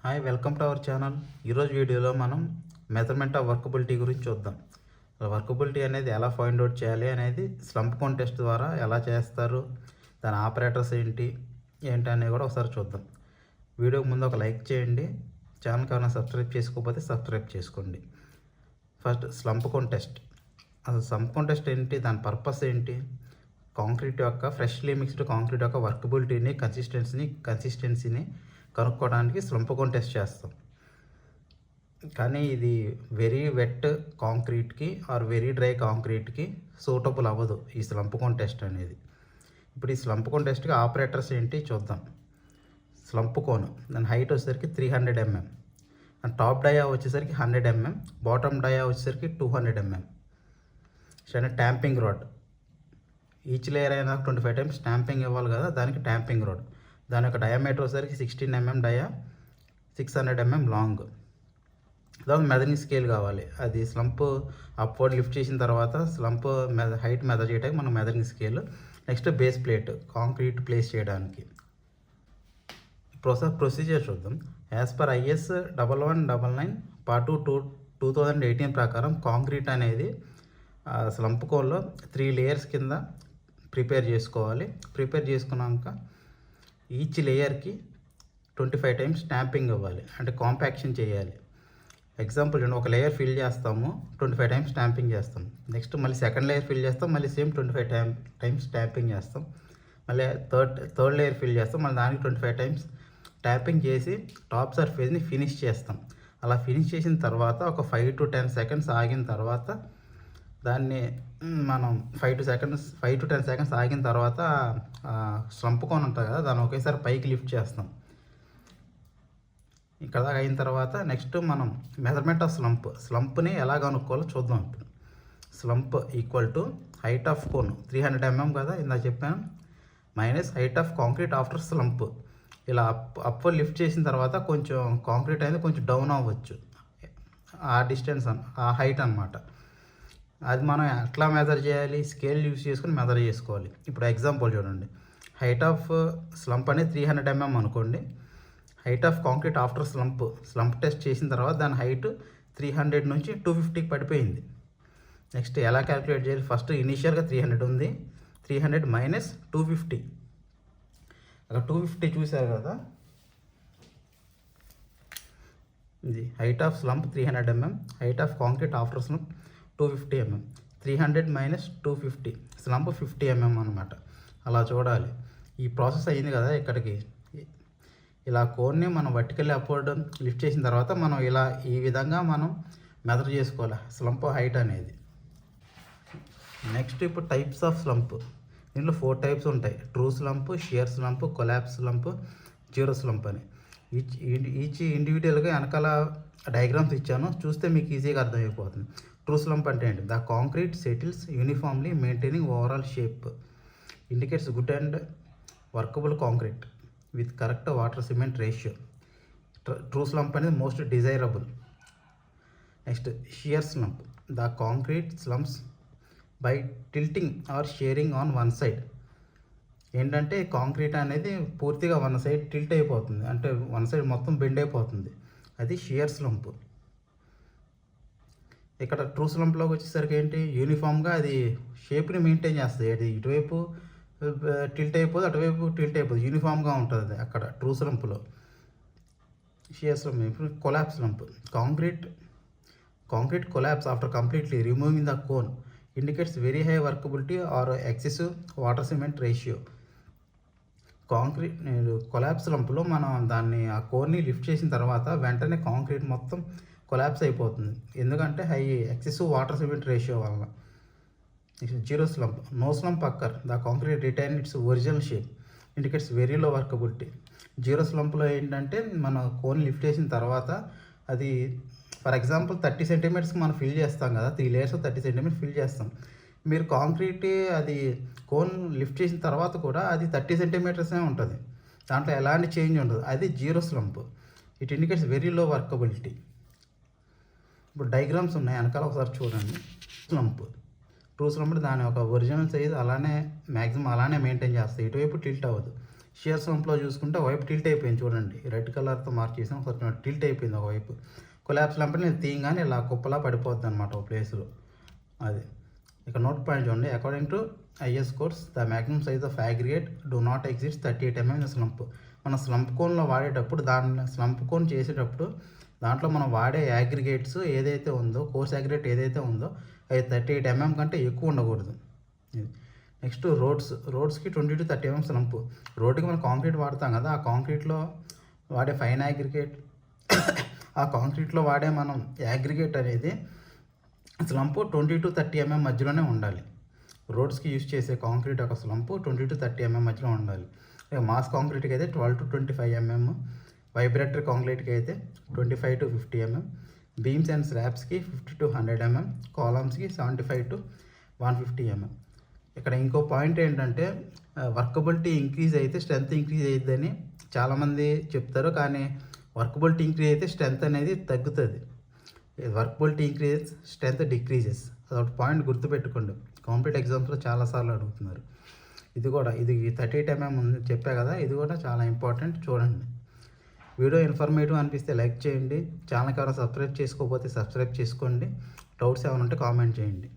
Hi, welcome to our channel. ఈరోజు వీడియోలో మనం మెజర్మెంట్ ఆఫ్ వర్కబిలిటీ గురించి చూద్దాం. వర్కబిలిటీ అనేది ఎలా ఫైండ్ అవుట్ చేయాలి అనేది స్లంప్ కౌంట్ టెస్ట్ ద్వారా ఎలా చేస్తారు, దాని ఆపరేటర్స్ ఏంటి అనేది కూడా ఒకసారి చూద్దాం. వీడియోకి ముందు ఒక లైక్ చేయండి. ఛానల్కి ఏమైనా సబ్స్క్రైబ్ చేసుకోకపోతే సబ్స్క్రైబ్ చేసుకోండి. First slump count test. అసలు స్లంప్ కౌంట్ టెస్ట్ ఏంటి, దాని పర్పస్ ఏంటి, కాంక్రీట్ యొక్క ఫ్రెష్లీ మిక్స్డ్ కాంక్రీట్ యొక్క వర్కబిలిటీని కన్సిస్టెన్సీని కనుక్కోవడానికి స్లంప్ కౌంట్ టెస్ట్ చేస్తాం. కానీ ఇది వెరీ వెట్ కాంక్రీట్కి ఆర్ వెరీ డ్రై కాంక్రీట్కి సూటబుల్ అవ్వదు ఈ స్లంప్ కౌంట్ టెస్ట్ అనేది. ఇప్పుడు ఈ స్లంప్ కౌంట్ టెస్ట్కి ఆపరేటర్స్ ఏంటి చూద్దాం. స్లంప్ కోన్, దాని హైట్ వచ్చేసరికి 300 mm, అండ్ టాప్ డయా వచ్చేసరికి 100 mm, బాటమ్ డయా వచ్చేసరికి 200 mm. సరే, ట్యాంపింగ్ రాడ్, ఈచ్ లేయర్ అయినా 25 times ట్యాంపింగ్ ఇవ్వాలి కదా, దానికి ట్యాంపింగ్ రాడ్. దాని యొక్క డయామీటర్ వచ్చేసరికి 16 mm డయా, 600 mm లాంగ్. దాని మెజరింగ్ స్కేల్ కావాలి. అది స్లంప్ అప్వర్డ్ లిఫ్ట్ చేసిన తర్వాత స్లంప్ హైట్ మెజర్ చేయడానికి మనం measuring scale. Next base plate, concrete place చేయడానికి. ప్రొసీజర్ చూద్దాం. యాజ్ పర్ IS 1199 Part 2 2018 ప్రకారం కాంక్రీట్ అనేది స్లంప్ కోన్లో 3 layers కింద ప్రిపేర్ చేసుకోవాలి. ప్రిపేర్ చేసుకున్నాక ఈచ్ లేయర్కి 25 times స్టాంపింగ్ ఇవ్వాలి, అంటే కాంపాక్షన్ చేయాలి. ఎగ్జాంపుల్ చూడండి, ఒక లేయర్ ఫిల్ చేస్తాము, 25 times స్టాంపింగ్ చేస్తాం. నెక్స్ట్ మళ్ళీ సెకండ్ లేయర్ ఫిల్ చేస్తాం, మళ్ళీ సేమ్ 25 times స్టాంపింగ్ చేస్తాం. మళ్ళీ థర్డ్ లేయర్ ఫిల్ చేస్తాం, మళ్ళీ దానికి 25 times ట్యాపింగ్ చేసి టాప్ సర్ఫేస్ని ఫినిష్ చేస్తాం. అలా ఫినిష్ చేసిన తర్వాత ఒక 5 to 10 seconds ఆగిన తర్వాత దాన్ని మనం 5 to 10 seconds ఆగిన తర్వాత స్లంప్ కోన్ ఉంటుంది కదా, దాన్ని ఒకేసారి పైకి లిఫ్ట్ చేస్తాం. ఇక్కడ దాకా అయిన తర్వాత నెక్స్ట్ మనం మెజర్మెంట్ ఆఫ్ స్లంప్ని ఎలా కనుక్కోవాలో చూద్దాం. ఇప్పుడు slump equal to height of cone 300 mm కదా ఇందాక చెప్పాను, minus height of concrete after slump. ఇలా అప్ లిఫ్ట్ చేసిన తర్వాత కొంచెం కాంక్రీట్ అనేది కొంచెం డౌన్ అవ్వచ్చు, ఆ డిస్టెన్స్ ఆ హైట్ అనమాట. అది మనం ఎట్లా మెజర్ చేయాలి, స్కేల్ యూస్ చేసుకుని మెజర్ చేసుకోవాలి. ఇప్పుడు ఎగ్జాంపుల్ చూడండి, హైట్ ఆఫ్ స్లంప్ అనేది 300 mm అనుకోండి. Height of concrete after slump test చేసిన తర్వాత దాని హైట్ 300 నుంచి 250కి పడిపోయింది. నెక్స్ట్ ఎలా క్యాలిక్యులేట్ చేయాలి, ఫస్ట్ ఇనీషియల్గా 300 ఉంది, 300 మైనస్ 250. అక్కడ 250 చూసారు కదా, ఇది height of slump 300 mm, height of concrete after slump 250 mm. 300 minus 250, slump 50 mm అనమాట. అలా చూడాలి. ఈ ప్రాసెస్ అయ్యింది కదా ఇక్కడికి. ఇలా కోన్ని మనం వర్టికల్లీ అప్వర్డ్ లిఫ్ట్ చేసిన తర్వాత మనం ఈ విధంగా మనం మెజర్ చేసుకోవాలి స్లంప్ హైట్ అనేది. నెక్స్ట్ ఇప్పుడు టైప్స్ ఆఫ్ స్లంప్. దీంట్లో 4 types ఉంటాయి: true slump, shear slump, collapse slump, zero slump అని. ఈచ్ ఇండివిజువల్గా వెనకాల డయాగ్రామ్స్ ఇచ్చాను, చూస్తే మీకు ఈజీగా అర్థమైపోతుంది. ట్రూ స్లంప్ అంటే ఏంటి, the concrete settles uniformly maintaining overall shape, indicates good and workable concrete with correct water cement ratio. True slump అనేది most desirable. Next shear slump, the concrete slumps by tilting or shearing on one side. ఏంటంటే concrete అనేది పూర్తిగా one side tilt అయిపోతుంది, అంటే one side మొత్తం bend అయిపోతుంది, అది shear slump. ఇక్కడ ట్రూ స్లంప్లోకి వచ్చేసరికి ఏంటి, యూనిఫామ్గా అది షేప్ని మెయింటైన్ చేస్తుంది. అది ఇటువైపు టిల్ట్ అయిపోదు, అటువైపు టిల్ట్ అయిపోదు, యూనిఫామ్గా ఉంటుంది అక్కడ ట్రూ స్లంప్లో. Shear slump. ఇప్పుడు collapse slump, concrete collapse after completely removing the cone, indicates very high workability or excessive water cement ratio. Collapse స్లంప్లో మనం ఆ కోన్ని లిఫ్ట్ చేసిన తర్వాత వెంటనే కాంక్రీట్ మొత్తం కొలాప్స్ అయిపోతుంది, ఎందుకంటే high excessive water cement ratio వలన. Zero slump, no slump occur, the concrete retain its original shape, indicates very low workability. Zero స్లంప్లో ఏంటంటే మనం కోన్ లిఫ్ట్ చేసిన తర్వాత అది ఫర్ ఎగ్జాంపుల్ 30 centimeters మనం ఫిల్ చేస్తాం కదా, 3 layers 30 centimeters ఫిల్ చేస్తాం. మీరు కాంక్రీట్ అది కోన్ లిఫ్ట్ చేసిన తర్వాత కూడా అది 30 centimeters ఉంటుంది, దాంట్లో ఎలాంటి చేంజ్ ఉండదు, అది zero slump. It indicates very low workability. ఇప్పుడు డయాగ్రామ్స్ ఉన్నాయి వెనకాల, ఒకసారి చూడండి. ట్రూ స్లంప్ దాని ఒక ఒరిజినల్ సైజ్ అలానే మ్యాక్సిమం అలానే మెయింటైన్ చేస్తాయి, ఇటువైపు టిల్ట్ అవ్వదు. షియర్ స్లంప్లో చూసుకుంటే వైపు టిల్ట్ అయిపోయింది చూడండి, రెడ్ కలర్తో మార్క్ చేసాం, కొంచెం టిల్ట్ అయిపోయింది ఒకవైపు. కొలాప్స్ స్లంప్ నేను తీయగానే ఇలా కుప్పలా పడిపోద్ది అనమాట ఒక ప్లేస్లో. అది ఇక నోట్ పాయింట్ చూడండి, according to is codes the maximum size of aggregate do not exist 38 mm slump. మన స్లంప్ కోన్లో వాడేటప్పుడు స్లంప్ కోన్ చేసేటప్పుడు దాంట్లో మనం వాడే అగ్రిగేట్స్ ఏదైతే ఉందో, కోర్స్ అగ్రిగేట్ ఏదైతే ఉందో అది 38 mm కంటే ఎక్కువ ఉండకూడదు. నెక్స్ట్ రోడ్స్కి 20 to 30 mm స్లంప్. రోడ్డుకి మనం కాంక్రీట్ వాడతాం కదా, ఆ కాంక్రీట్లో వాడే ఫైన్ అగ్రిగేట్ ఆ కాంక్రీట్లో వాడే మనం అగ్రిగేట్ అనేది స్లంప్ 20 to 30 mm మధ్యలోనే ఉండాలి. రోడ్స్కి యూజ్ చేసే కాంక్రీట్ ఒక స్లంప్ 20 to 30 mm మధ్యలో ఉండాలి. మాస్ కాంక్రీట్కి అయితే 12 to 25 mm, వైబ్రేటరీ కాంక్రీట్కి అయితే 25 to 50 mm, బీమ్స్ అండ్ స్లాబ్స్కి 50 to 100 mm, కాలమ్స్కి 75 to 150 mm. ఇక్కడ ఇంకో పాయింట్ ఏంటంటే వర్కబిలిటీ ఇంక్రీజ్ అయితే స్ట్రెంత్ ఇంక్రీజ్ అయ్యిద్దని చాలామంది చెప్తారు, కానీ వర్కబిలిటీ ఇంక్రీజ్ అయితే స్ట్రెంత్ అనేది తగ్గుతుంది. Workability increases, strength decreases. అదొక పాయింట్ గుర్తుపెట్టుకోండి, కాంపిటేటివ్ ఎగ్జామ్స్లో చాలాసార్లు అడుగుతున్నారు. ఇది 38 mm ఉంది చెప్పా కదా, ఇది కూడా చాలా ఇంపార్టెంట్. చూడండి, వీడియో ఇన్ఫర్మేటివ్ అనిపిస్తే లైక్ చేయండి, ఛానల్కి ఎవరైనా సబ్స్క్రైబ్ చేసుకోకపోతే సబ్స్క్రైబ్ చేసుకోండి, డౌట్స్ ఏమైనా ఉంటే కామెంట్ చేయండి.